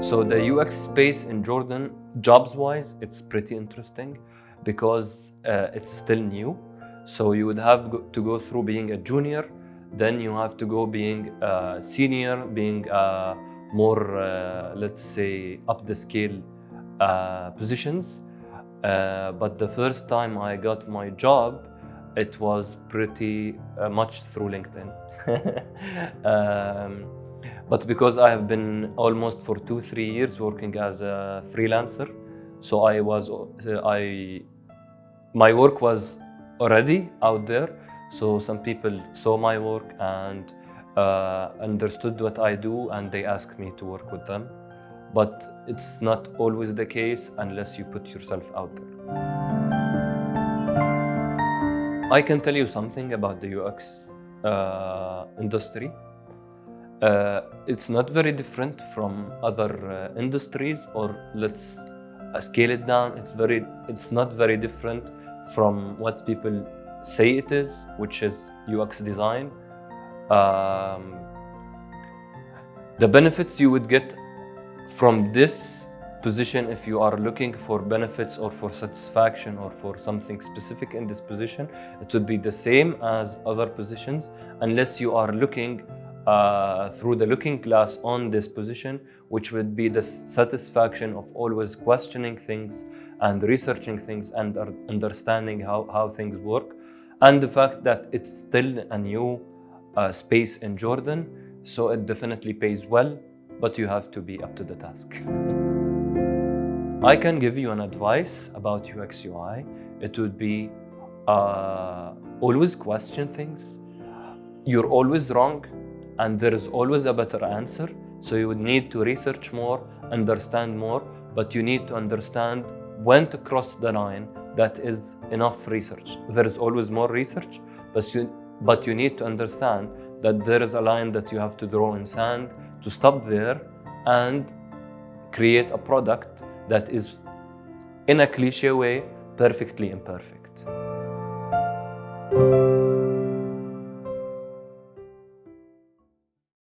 So the UX space in Jordan, jobs-wise, it's pretty interesting because it's still new. So you would have to go through being a junior, then you have to go being a senior, being a more, let's say, up the scale positions. But the first time I got my job, it was pretty much through LinkedIn. But because I have been almost for 2-3 years working as a freelancer, so my work was already out there. So some people saw my work and understood what I do, and they asked me to work with them. But it's not always the case unless you put yourself out there. I can tell you something about the UX industry. It's not very different from other industries, or let's scale it down. It's not very different from what people say it is, which is UX design. The benefits you would get from this position, if you are looking for benefits or for satisfaction or for something specific in this position, it would be the same as other positions, unless you are looking through the looking glass on this position, which would be the satisfaction of always questioning things and researching things and understanding how things work, and the fact that it's still a new space in Jordan, so it definitely pays well, but you have to be up to the task. I can give you an advice about UX UI. It would be always question things. You're always wrong, and there is always a better answer. So you would need to research more, understand more, but you need to understand when to cross the line. That is enough research. There is always more research, but you need to understand that there is a line that you have to draw in sand to stop there and create a product that is, in a cliche way, perfectly imperfect.